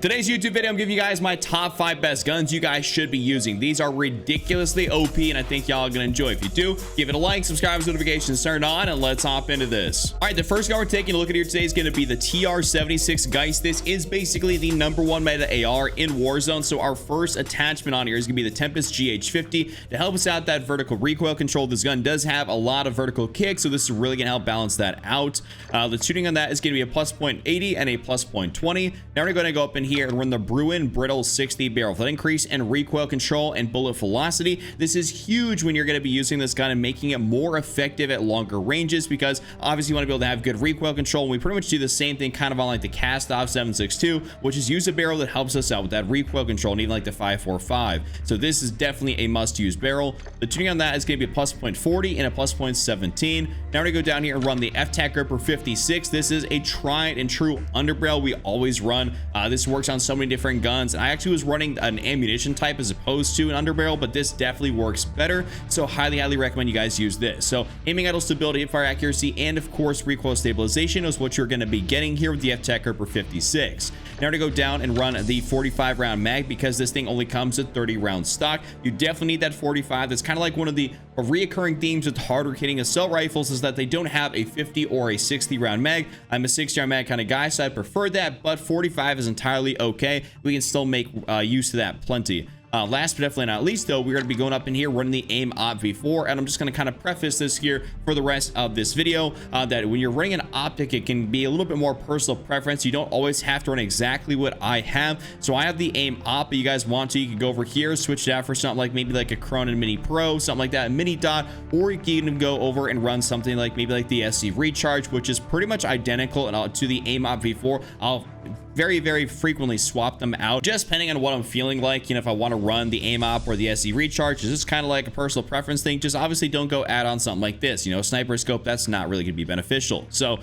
Today's YouTube video, I'm giving you guys my top 5 best guns you guys should be using. These are ridiculously OP, and I think y'all are gonna enjoy. If you do, give it a like, subscribe, notifications turned on, and let's hop into this. All right, the first gun we're taking a look at here today is gonna be the TR-76 Geist. This is basically the #1 meta AR in Warzone. So our first attachment on here is gonna be the Tempest GH50 to help us out that vertical recoil control. This gun does have a lot of vertical kick, so this is really gonna help balance that out. The tuning on that is gonna be a plus 0.80 and a plus 0.20. Now we're gonna go up in here and run the Bruin Brittle 60 barrel for that increase in recoil control and bullet velocity. This is huge when you're going to be using this gun and making it more effective at longer ranges, because obviously you want to be able to have good recoil control. And we pretty much do the same thing kind of on like the cast off 7.62, which is use a barrel that helps us out with that recoil control, and even like the 5.45. So this is definitely a must use barrel. The tuning on that is going to be a plus 0.40 and a plus 0.17. Now we're going to go down here and run the FTAC Gripper 56. This is a tried and true underbarrel we always run. This works on so many different guns, and I actually was running an ammunition type as opposed to an underbarrel, but this definitely works better, so highly recommend you guys use this. So aiming idle stability, hipfire accuracy, and of course recoil stabilization is what you're going to be getting here with the FTAC Gripper 56. Now to go down and run the 45 round mag, because this thing only comes with 30 round stock. You definitely need that 45. That's kind of like one of the reoccurring themes with harder hitting assault rifles, is that they don't have a 50 or a 60 round mag. I'm a 60 round mag kind of guy, so I prefer that, but 45 is entirely okay. We can still make use of that plenty. Last but definitely not least, though, we're going to be going up in here running the aim op v4, and I'm just going to kind of preface this here for the rest of this video, that when you're running an optic, it can be a little bit more personal preference. You don't always have to run exactly what I have. So I have the aim op, but you guys want to, you can go over here, switch it out for something like maybe like a Cronin Mini Pro, something like that, mini dot, or you can even go over and run something like maybe like the SC Recharge, which is pretty much identical to the aim op v4. I'll very frequently swap them out, just depending on what I'm feeling like. You know, if I want to run the aim op or the SC Recharge, it's just kind of like a personal preference thing. Just obviously don't go add on something like this, you know, sniper scope. That's not really going to be beneficial. So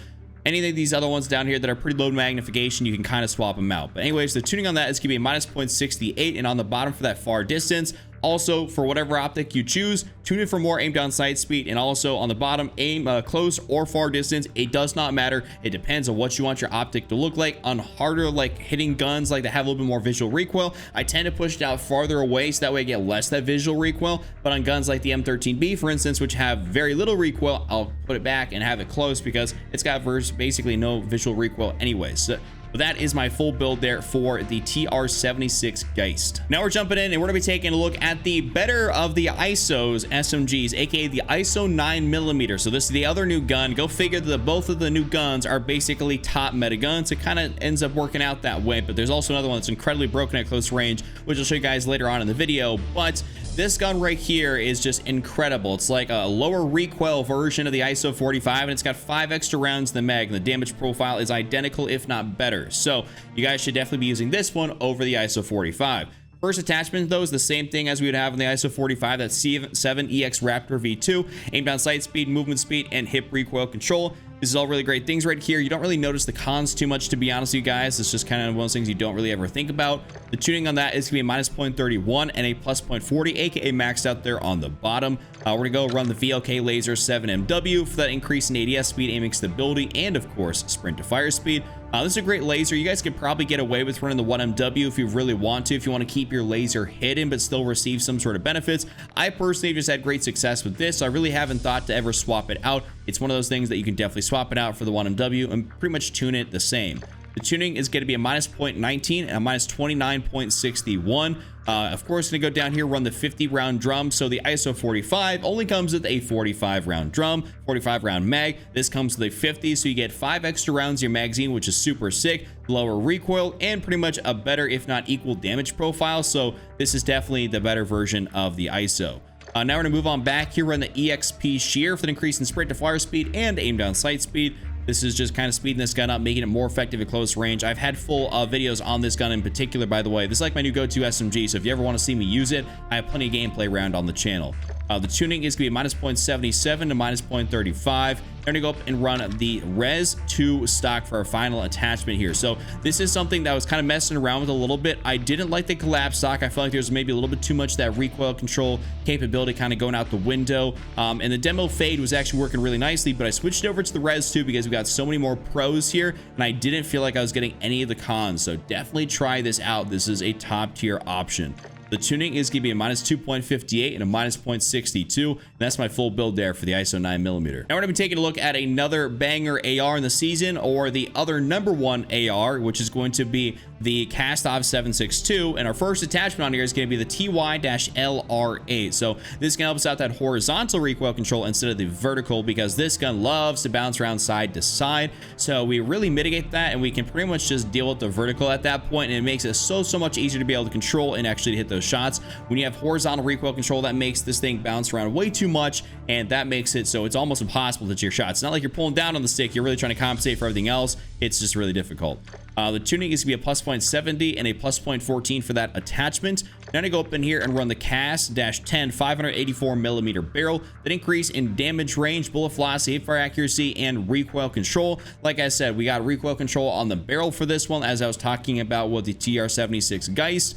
any of these other ones down here that are pretty low magnification, you can kind of swap them out. But anyways, the tuning on that is going to be a minus 0.68, and on the bottom for that far distance, also for whatever optic you choose, tune it for more aim down sight speed, and also on the bottom, aim close or far distance. It does not matter. It depends on what you want your optic to look like. On harder like hitting guns like that have a little bit more visual recoil, I tend to push it out farther away, so that way I get less that visual recoil. But on guns like the M13B, for instance, which have very little recoil, I'll put it back and have it close, because it's got basically no visual recoil anyways. So that is my full build there for the TR-76 Geist. Now we're jumping in and we're gonna be taking a look at the better of the ISOs SMGs, aka the ISO 9mm. So this is the other new gun. Go figure that both of the new guns are basically top meta guns. It kind of ends up working out that way, but there's also another one that's incredibly broken at close range, which I'll show you guys later on in the video. But this gun right here is just incredible. It's like a lower recoil version of the ISO 45, and it's got 5 extra rounds in the mag, and the damage profile is identical, if not better. So you guys should definitely be using this one over the ISO 45. First attachment, though, is the same thing as we would have in the ISO 45. That's C7EX Raptor V2, aim down sight speed, movement speed, and hip recoil control. This is all really great things right here. You don't really notice the cons too much, to be honest with you guys. It's just kind of one of those things you don't really ever think about. The tuning on that is going to be a minus 0.31 and a plus 0.40, aka maxed out there on the bottom. We're going to go run the VLK Laser 7MW for that increase in ADS speed, aiming stability, and of course, sprint to fire speed. This is a great laser. You guys could probably get away with running the 1MW if you really want to, if you want to keep your laser hidden but still receive some sort of benefits. I personally just had great success with this, so I really haven't thought to ever swap it out. It's one of those things that you can definitely swap it out for the 1MW and pretty much tune it the same. The tuning is going to be a minus 0.19 and a minus 29.61. Of course, going to go down here, run the 50 round drum. So the ISO 45 only comes with a 45 round drum, 45 round mag. This comes with a 50, so you get 5 extra rounds in your magazine, which is super sick, lower recoil, and pretty much a better, if not equal, damage profile. So this is definitely the better version of the ISO. Now we're going to move on back here, run the EXP Shear for an increase in sprint to fire speed and aim down sight speed. This is just kind of speeding this gun up, making it more effective at close range. I've had full videos on this gun in particular, by the way. This is like my new go-to SMG, so if you ever want to see me use it, I have plenty of gameplay around on the channel. The tuning is going to be -0.77 to -0.35. They're going to go up and run the Res 2 stock for our final attachment here. So this is something that I was kind of messing around with a little bit. I didn't like the collapse stock. I felt like there was maybe a little bit too much that recoil control capability kind of going out the window. And the demo fade was actually working really nicely, but I switched over to the Res 2 because we got so many more pros here, and I didn't feel like I was getting any of the cons. So definitely try this out. This is a top tier option. The tuning is going to be a -2.58 and a -0.62. And that's my full build there for the ISO 9mm. Now we're going to be taking a look at another banger AR in the season, or the other #1 AR, which is going to be the Cast-Off 7.62. And our first attachment on here is going to be the TY-LR8. So this gun helps out that horizontal recoil control instead of the vertical, because this gun loves to bounce around side to side. So we really mitigate that, and we can pretty much just deal with the vertical at that point, and it makes it so much easier to be able to control and actually hit those shots. When you have horizontal recoil control, that makes this thing bounce around way too much, and that makes it so it's almost impossible to hit your shots. It's not like you're pulling down on the stick, you're really trying to compensate for everything else. It's just really difficult. The tuning is going to be a +0.70 and a +0.14 for that attachment. Now to go up in here and run the Cast-10 584mm barrel. That increase in damage range, bullet velocity, fire accuracy, and recoil control. Like I said, we got recoil control on the barrel for this one, as I was talking about with the TR-76 Geist.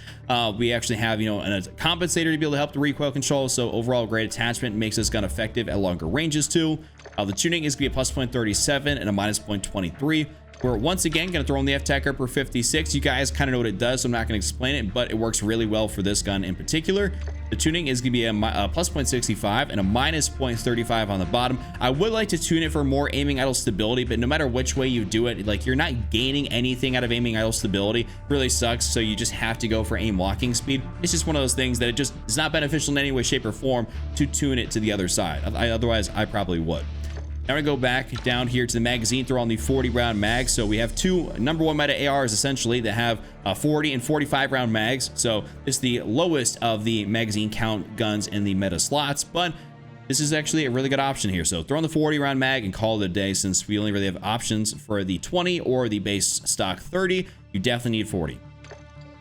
We actually have, you know, a compensator to be able to help the recoil control. So overall, great attachment, makes this gun effective at longer ranges too. The tuning is going to be a +0.37 and a -0.23. We're once again going to throw in the F-Tacker per 56. You guys kind of know what it does, so I'm not going to explain it, but it works really well for this gun in particular. The tuning is going to be a +0.65 and a -0.35 on the bottom. I would like to tune it for more aiming idle stability, but no matter which way you do it, like, you're not gaining anything out of aiming idle stability. It really sucks, so you just have to go for aim locking speed. It's just one of those things that it just is not beneficial in any way, shape, or form to tune it to the other side. Otherwise, I probably would. Now we're going to go back down here to the magazine, throw on the 40 round mag. So we have two #1 meta ARs essentially that have 40 and 45 round mags. So it's the lowest of the magazine count guns in the meta slots, but this is actually a really good option here. So throw on the 40 round mag and call it a day, since we only really have options for the 20 or the base stock 30. You definitely need 40.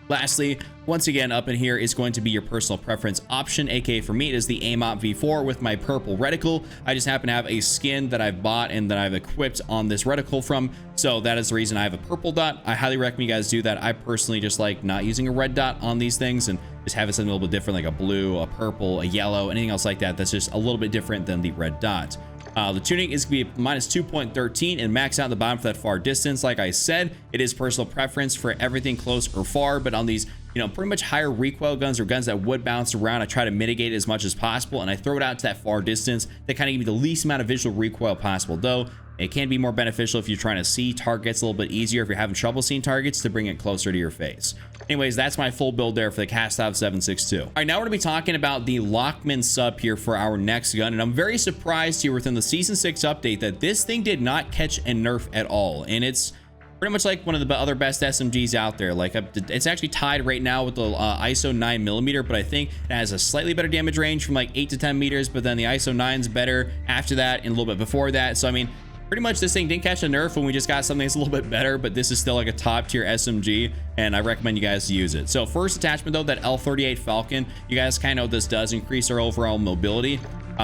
Lastly, once again, up in here is going to be your personal preference option, aka for me it is the AIMOP V4 with my purple reticle. I just happen to have a skin that I've bought and that I've equipped on this reticle from, so that is the reason I have a purple dot. I highly recommend you guys do that. I personally just like not using a red dot on these things and just having something a little bit different, like a blue, a purple, a yellow, anything else like that that's just a little bit different than the red dot. The tuning is going to be -2.13 and max out the bottom for that far distance. Like I said, it is personal preference for everything close or far, but on these, you know, pretty much higher recoil guns or guns that would bounce around, I try to mitigate it as much as possible, and I throw it out to that far distance that kind of give me the least amount of visual recoil possible. Though it can be more beneficial if you're trying to see targets a little bit easier, if you're having trouble seeing targets, to bring it closer to your face. Anyways, that's my full build there for the Cast-Off 7.62. All right, now we're going to be talking about the Lockman sub here for our next gun, and I'm very surprised here within the Season 6 update that this thing did not catch a nerf at all, and it's pretty much like one of the other best SMGs out there. Like, it's actually tied right now with the ISO 9mm, but I think it has a slightly better damage range from like 8 to 10 meters, but then the ISO 9's better after that and a little bit before that. So I mean, pretty much this thing didn't catch a nerf when we just got something that's a little bit better, but this is still like a top tier SMG, and I recommend you guys to use it. So first attachment though, that L38 Falcon, you guys kind of know what this does, increase our overall mobility.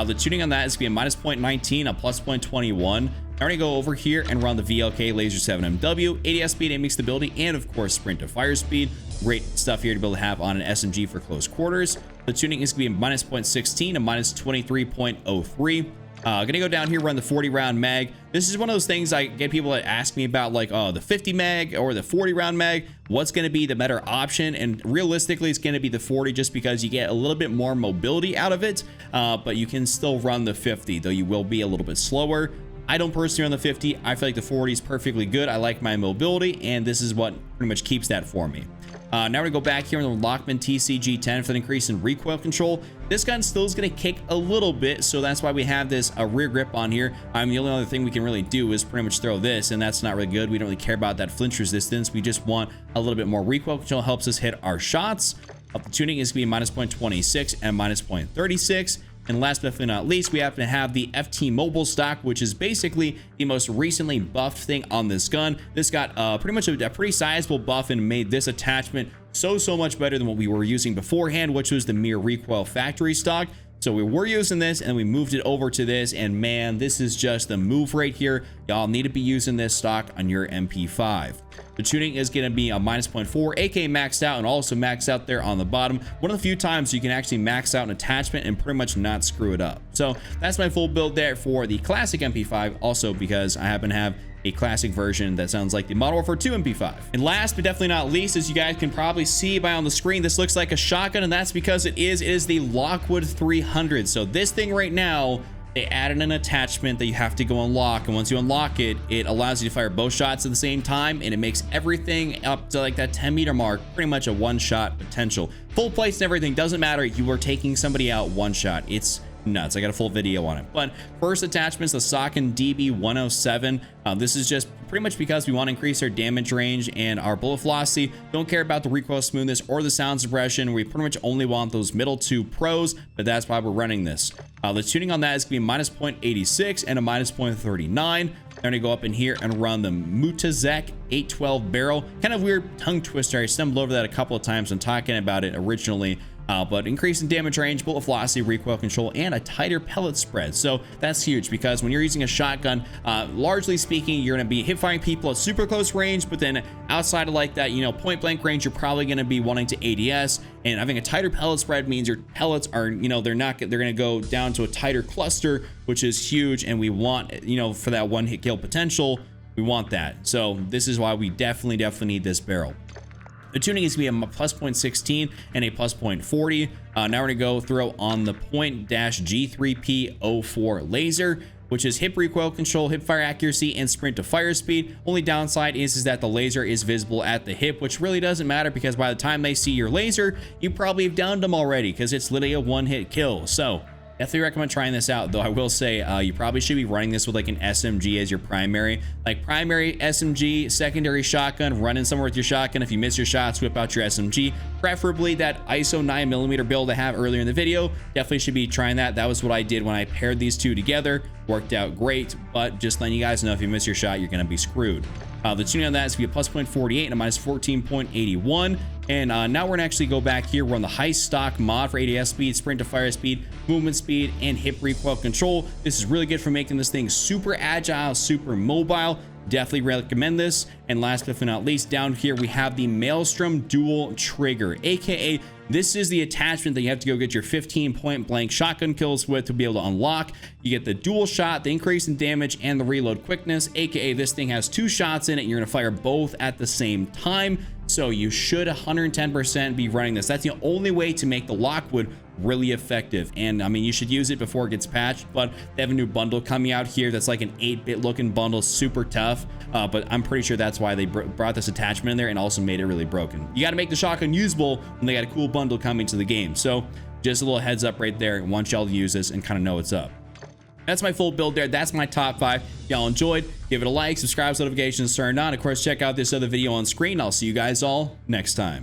The tuning on that is going to be a -0.19, a +0.21. I'm going to go over here and run the VLK Laser 7 MW, ADS speed, aiming stability, and of course sprint to fire speed. Great stuff here to be able to have on an SMG for close quarters. The tuning is going to be a -0.16, a -23.03. Gonna go down here, run the 40 round mag. This is one of those things I get people that ask me about, like, oh, the 50 mag or the 40 round mag, what's going to be the better option? And realistically, it's going to be the 40, just because you get a little bit more mobility out of it, but you can still run the 50, though you will be a little bit slower. I don't personally run the 50. I feel like the 40 is perfectly good. I like my mobility, and this is what pretty much keeps that for me. Now we go back here on the Lockman TCG10 for the increase in recoil control. This gun still is going to kick a little bit, so that's why we have this rear grip on here. The only other thing we can really do is pretty much throw this, and that's not really good. We don't really care about that flinch resistance. We just want a little bit more recoil control. Helps us hit our shots. The tuning is going to be -0.26 and -0.36. And last but definitely not least, we happen to have the FT Mobile stock, which is basically the most recently buffed thing on this gun. This got pretty much a pretty sizable buff and made this attachment so much better than what we were using beforehand, which was the mere recoil factory stock. So we were using this and we moved it over to this, and man, this is just the move right here. Y'all need to be using this stock on your MP5. The tuning is going to be a -0.4, aka maxed out, and also maxed out there on the bottom. One of the few times you can actually max out an attachment and pretty much not screw it up. So that's my full build there for the classic MP5, also because I happen to have a classic version that sounds like the Modern Warfare 2 MP5. And last but definitely not least, as you guys can probably see by on the screen, this looks like a shotgun, and that's because it is the Lockwood 300. So this thing right now, they added an attachment that you have to go unlock, and once you unlock it, it allows you to fire both shots at the same time, and it makes everything up to like that 10-meter mark pretty much a one-shot potential. Full place and everything doesn't matter. You are taking somebody out one shot. It's nuts. I got a full video on it. But first attachment's the Socken DB107. This is just pretty much because we want to increase our damage range and our bullet velocity. Don't care about the recoil smoothness or the sound suppression. We pretty much only want those middle two pros, but that's why we're running this. The tuning on that is going to be -0.86 and a -0.39. They're going to go up in here and run the Mutazek 812 barrel. Kind of weird tongue twister. I stumbled over that a couple of times when talking about it originally. But increasing damage range, bullet velocity, recoil control, and a tighter pellet spread. So that's huge because when you're using a shotgun, largely speaking, you're going to be hip firing people at super close range, but then outside of like that, you know, point blank range, you're probably going to be wanting to ADS. And having a tighter pellet spread means your pellets are, you know, they're going to go down to a tighter cluster, which is huge. And we want, you know, for that one hit kill potential, we want that. So this is why we definitely need this barrel. The tuning is going to be a +0.16 and a +0.40. Now we're going to go through on the .-G3P04 laser, which is hip recoil control, hip fire accuracy, and sprint to fire speed. Only downside is that the laser is visible at the hip, which really doesn't matter because by the time they see your laser, you probably have downed them already because it's literally a one-hit kill. So definitely recommend trying this out, though I will say you probably should be running this with like an SMG as your primary. Like primary SMG, secondary shotgun, running somewhere with your shotgun. If you miss your shots, whip out your SMG. Preferably that ISO 9mm build I have earlier in the video. Definitely should be trying that. That was what I did when I paired these two together. Worked out great, but just letting you guys know if you miss your shot, you're going to be screwed. The tuning on that is going to be a +0.48 and a -14.81. And now we're going to actually go back here. We're on the high stock mod for ADS speed, sprint to fire speed, movement speed, and hip recoil control. This is really good for making this thing super agile, super mobile. Definitely recommend this. And last but not least, down here we have the Maelstrom dual trigger, aka this is the attachment that you have to go get your 15 point blank shotgun kills with to be able to unlock. You get the dual shot, the increase in damage, and the reload quickness, aka this thing has 2 shots in it. You're going to fire both at the same time. So you should 110% be running this. That's the only way to make the Lockwood really effective. And I mean, you should use it before it gets patched, but they have a new bundle coming out here that's like an 8-bit looking bundle, super tough. But I'm pretty sure that's why they brought this attachment in there and also made it really broken. You got to make the shotgun usable when they got a cool bundle coming to the game. So just a little heads up right there. I want y'all to use this and kind of know what's up. That's my full build there. That's my top 5. Y'all enjoyed, give it a like, subscribe, notifications turned on. Of course, check out this other video on screen. I'll see you guys all next time.